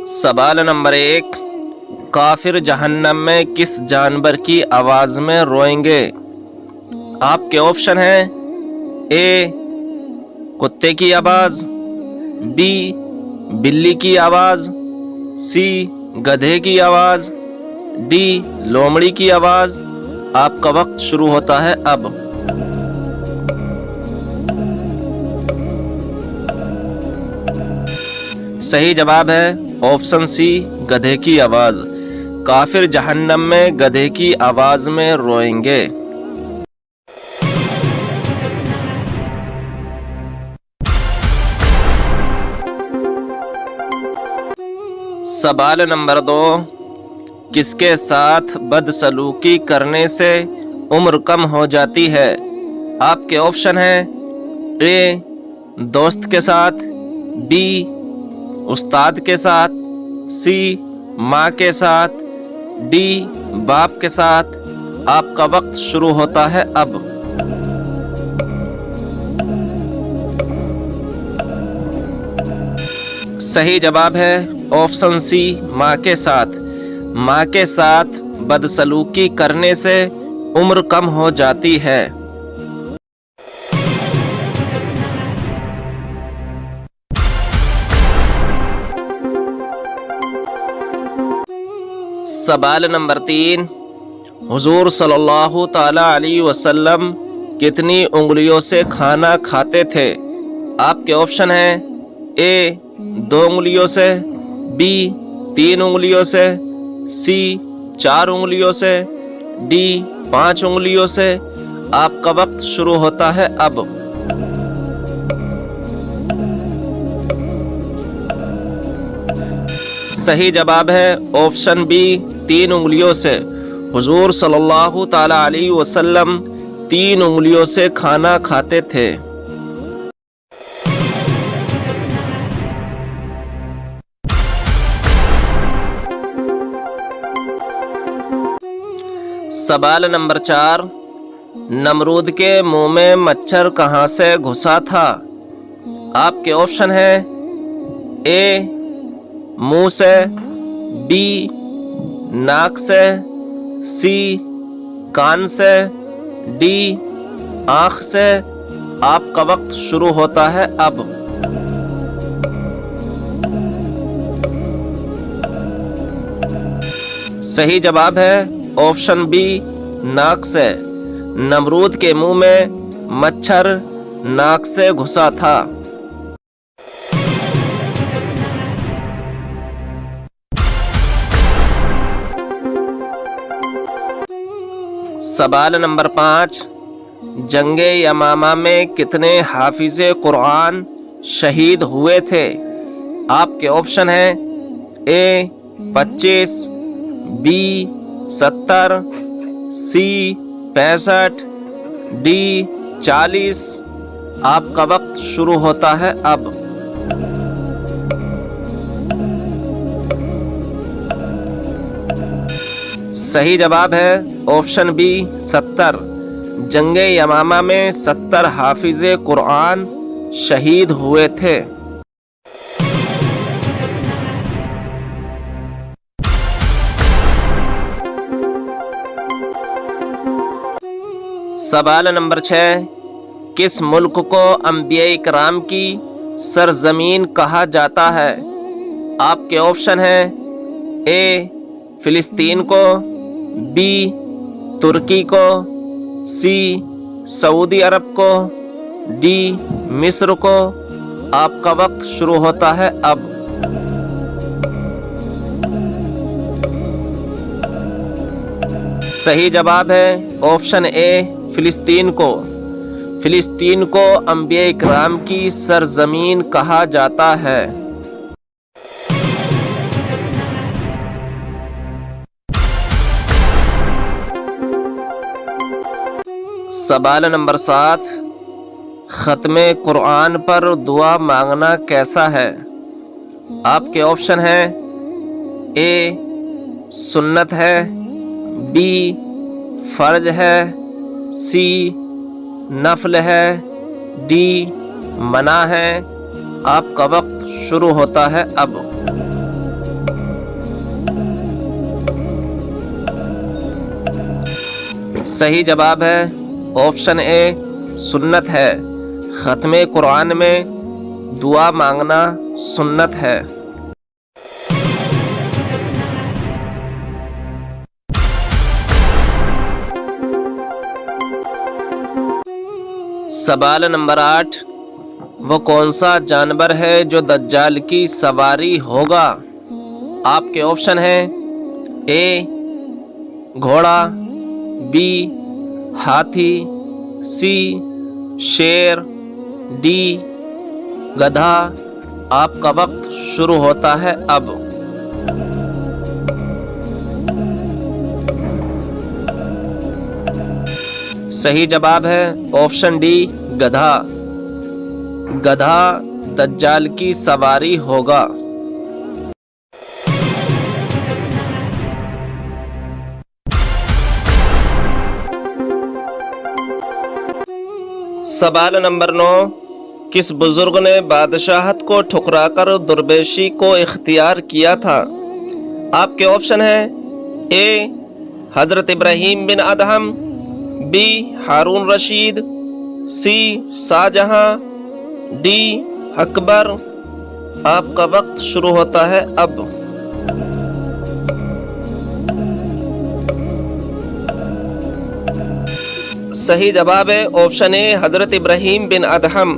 سوال نمبر 1، کافر جہنم میں کس جانور کی آواز میں روئیں گے؟ آپ کے آپشن ہیں اے کتے کی آواز، بی بلی کی آواز، سی گدھے کی آواز، ڈی لومڑی کی آواز۔ آپ کا وقت شروع ہوتا ہے اب۔ صحیح جواب ہے آپشن سی گدھے کی آواز۔ کافر جہنم میں گدھے کی آواز میں روئیں گے۔ سوال نمبر 2، کس کے ساتھ بدسلوکی کرنے سے عمر کم ہو جاتی ہے؟ آپ کے آپشن ہیں اے دوست کے ساتھ، بی استاد کے ساتھ، سی ماں کے ساتھ، ڈی باپ کے ساتھ۔ آپ کا وقت شروع ہوتا ہے اب۔ صحیح جواب ہے آپشن سی ماں کے ساتھ۔ ماں کے ساتھ بدسلوکی کرنے سے عمر کم ہو جاتی ہے۔ سوال نمبر 3، حضور صلی اللہ تعالی علیہ وسلم کتنی انگلیوں سے کھانا کھاتے تھے؟ آپ کے آپشن ہیں اے 2 انگلیوں سے، بی 3 انگلیوں سے، سی 4 انگلیوں سے، ڈی 5 انگلیوں سے۔ آپ کا وقت شروع ہوتا ہے اب۔ صحیح جواب ہے آپشن بی 3 انگلیوں سے۔ حضور صلی اللہ تعالی علیہ وسلم 3 انگلیوں سے کھانا کھاتے تھے۔ سوال نمبر 4، نمرود کے منہ میں مچھر کہاں سے گھسا تھا؟ آپ کے آپشن ہیں اے منہ سے، بی ناک سے، سی کان سے، ڈی آنکھ سے۔ آپ کا وقت شروع ہوتا ہے اب۔ صحیح جواب ہے آپشن بی ناک سے۔ نمرود کے منہ میں مچھر ناک سے گھسا تھا۔ سوال نمبر 5، جنگ یمامہ میں کتنے حافظ قرآن شہید ہوئے تھے؟ آپ کے آپشن ہیں اے 25، بی 70، سی 65، ڈی 40۔ آپ کا وقت شروع ہوتا ہے اب۔ صحیح جواب ہے آپشن بی 70۔ جنگ یمامہ میں 70 حافظ قرآن شہید ہوئے تھے۔ سوال نمبر 6، کس ملک کو انبیاء کرام کی سرزمین کہا جاتا ہے؟ آپ کے آپشن ہیں اے فلسطین کو، بی ترکی کو، سی سعودی عرب کو، ڈی مصر کو۔ آپ کا وقت شروع ہوتا ہے اب۔ صحیح جواب ہے آپشن اے فلسطین کو۔ فلسطین کو انبیاء کرام کی سرزمین کہا جاتا ہے۔ سوال نمبر 7، ختم قرآن پر دعا مانگنا کیسا ہے؟ آپ کے آپشن ہیں اے سنت ہے، بی فرض ہے، سی نفل ہے، ڈی منع ہے۔ آپ کا وقت شروع ہوتا ہے اب۔ صحیح جواب ہے آپشن اے سنت ہے۔ ختم قرآن میں دعا مانگنا سنت ہے۔ سوال نمبر 8، وہ کون سا جانور ہے جو دجال کی سواری ہوگا؟ آپ کے آپشن ہیں اے گھوڑا، بی ہاتھی، سی شیر، ڈی گدھا۔ آپ کا وقت شروع ہوتا ہے اب۔ صحیح جواب ہے آپشن ڈی گدھا۔ گدھا دجال کی سواری ہوگا۔ سوال نمبر 9، کس بزرگ نے بادشاہت کو ٹھکرا کر درویشی کو اختیار کیا تھا؟ آپ کے آپشن ہیں A Hazrat Ibrahim bin Adham, B Harun Rashid, C Shahjahan, D Akbar. آپ کا وقت شروع ہوتا ہے اب۔ صحیح جواب ہے آپشن اے حضرت ابراہیم بن ادہم۔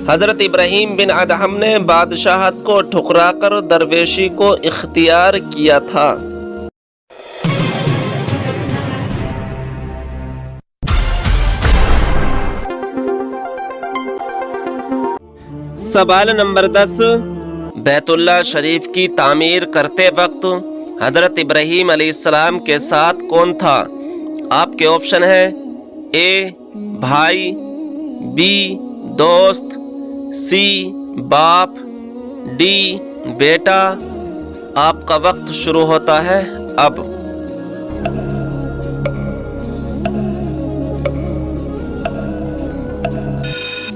حضرت ابراہیم بن ادہم نے بادشاہت کو ٹھکرا کر درویشی کو اختیار کیا تھا۔ سوال نمبر 10، بیت اللہ شریف کی تعمیر کرتے وقت حضرت ابراہیم علیہ السلام کے ساتھ کون تھا؟ آپ کے آپشن ہیں اے بھائی، بی دوست، سی باپ، ڈی بیٹا۔ آپ کا وقت شروع ہوتا ہے اب۔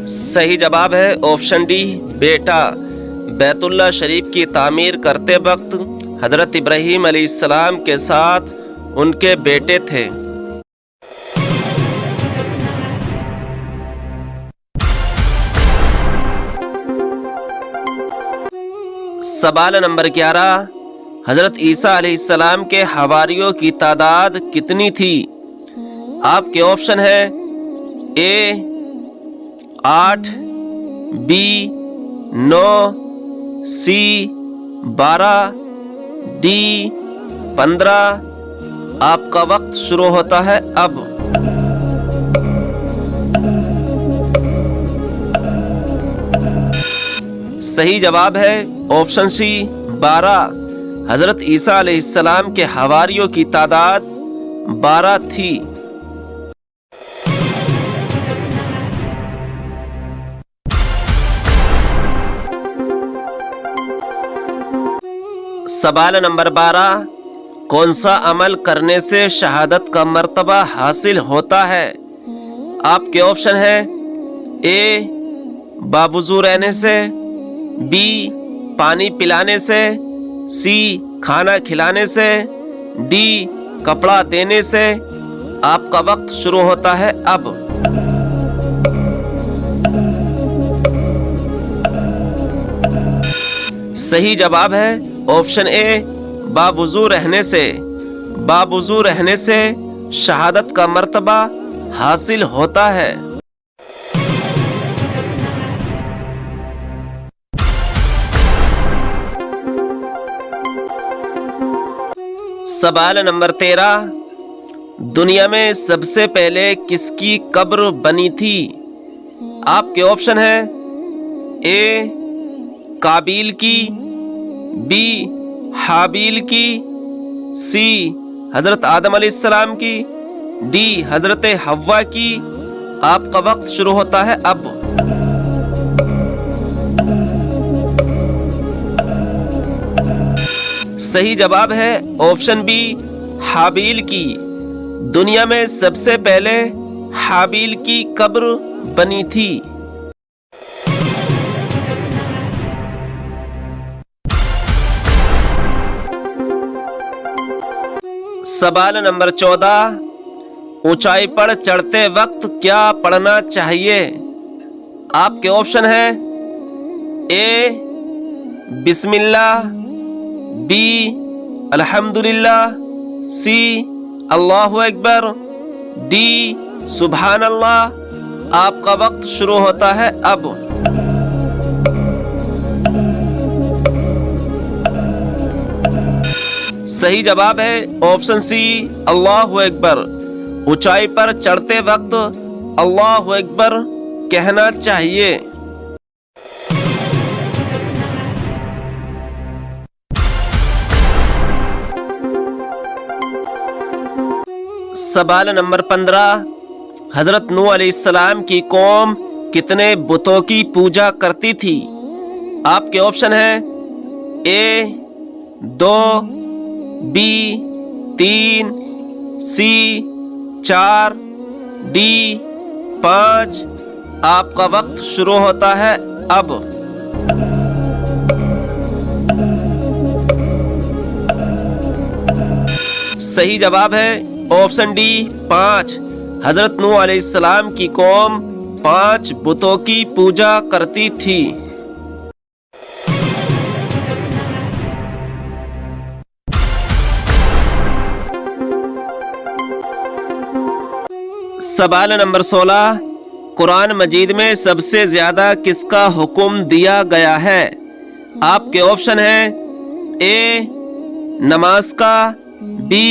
صحیح جواب ہے آپشن ڈی بیٹا۔ بیت اللہ شریف کی تعمیر کرتے وقت حضرت ابراہیم علیہ السلام کے ساتھ ان کے بیٹے تھے۔ سوال نمبر 11، حضرت عیسیٰ علیہ السلام کے حواریوں کی تعداد کتنی تھی؟ آپ کے آپشن ہیں اے 8، بی 9، سی 12، ڈی 15۔ آپ کا وقت شروع ہوتا ہے اب۔ صحیح جواب ہے آپشن سی 12۔ حضرت عیسیٰ علیہ السلام کے حواریوں کی تعداد 12 تھی۔ سوال نمبر 12، کون سا عمل کرنے سے شہادت کا مرتبہ حاصل ہوتا ہے؟ آپ کے آپشن ہیں اے باوضو رہنے سے، بی پانی پلانے سے، سی کھانا کھلانے سے، ڈی کپڑا دینے سے۔ آپ کا وقت شروع ہوتا ہے اب۔ صحیح جواب ہے آپشن اے باوضو رہنے سے۔ باوضو رہنے سے شہادت کا مرتبہ حاصل ہوتا ہے۔ سوال نمبر 13، دنیا میں سب سے پہلے کس کی قبر بنی تھی؟ آپ کے آپشن ہیں اے قابیل کی، بی حابیل کی، سی حضرت آدم علیہ السلام کی، ڈی حضرت حوا کی۔ آپ کا وقت شروع ہوتا ہے اب۔ صحیح جواب ہے آپشن بی حابیل کی۔ دنیا میں سب سے پہلے حابیل کی قبر بنی تھی۔ سوال نمبر 14، اونچائی پر چڑھتے وقت کیا پڑھنا چاہیے؟ آپ کے آپشن ہیں اے بسم اللہ، بی الحمدللہ، سی اللہ اکبر، ڈی سبحان اللہ۔ آپ کا وقت شروع ہوتا ہے اب۔ صحیح جواب ہے آپشن سی اللہ اکبر۔ اونچائی پر چڑھتے وقت اللہ اکبر کہنا چاہیے۔ سوال نمبر 15، حضرت نوح علیہ السلام کی قوم کتنے بتوں کی پوجا کرتی تھی؟ آپ کے آپشن ہیں اے 2، بی 3، سی 4، ڈی 5۔ آپ کا وقت شروع ہوتا ہے اب۔ صحیح جواب ہے آپشن ڈی 5۔ حضرت نوح علیہ السلام کی قوم 5 بتوں کی پوجا کرتی تھی۔ سوال نمبر 16، قرآن مجید میں سب سے زیادہ کس کا حکم دیا گیا ہے؟ آپ کے آپشن ہیں اے نماز کا، بی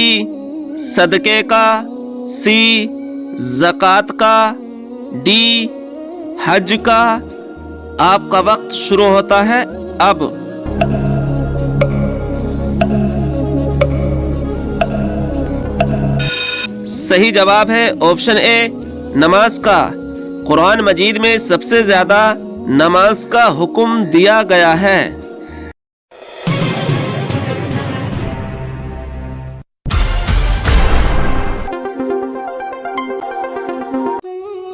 صدقے کا، سی زکوٰۃ کا، ڈی حج کا۔ آپ کا وقت شروع ہوتا ہے اب۔ صحیح جواب ہے آپشن اے نماز کا۔ قرآن مجید میں سب سے زیادہ نماز کا حکم دیا گیا ہے۔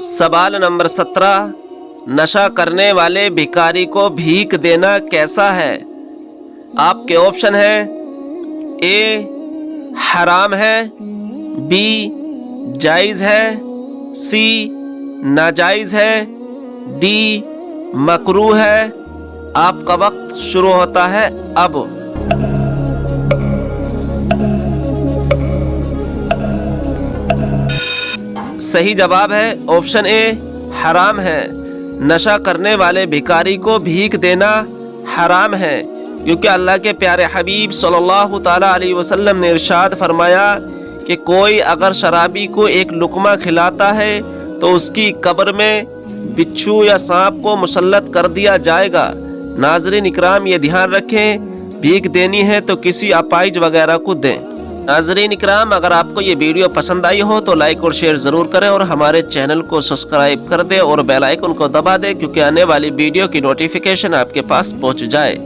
سوال نمبر 17، نشہ کرنے والے بھکاری کو بھیک دینا کیسا ہے؟ آپ کے آپشن ہیں اے حرام ہے، بی جائز ہے، سی ناجائز ہے، ڈی مکروہ ہے۔ آپ کا وقت شروع ہوتا ہے اب۔ صحیح جواب ہے آپشن اے حرام ہے۔ نشہ کرنے والے بھکاری کو بھیک دینا حرام ہے، کیونکہ اللہ کے پیارے حبیب صلی اللہ تعالیٰ علیہ وسلم نے ارشاد فرمایا کہ کوئی اگر شرابی کو ایک لقمہ کھلاتا ہے تو اس کی قبر میں بچھو یا سانپ کو مسلط کر دیا جائے گا۔ ناظرین اکرام، یہ دھیان رکھیں، بھیک دینی ہے تو کسی اپائج وغیرہ کو دیں۔ ناظرین اکرام، اگر آپ کو یہ ویڈیو پسند آئی ہو تو لائک اور شیئر ضرور کریں اور ہمارے چینل کو سبسکرائب کر دیں اور بیل آئیکن کو دبا دیں، کیونکہ آنے والی ویڈیو کی نوٹیفیکیشن آپ کے پاس پہنچ جائے۔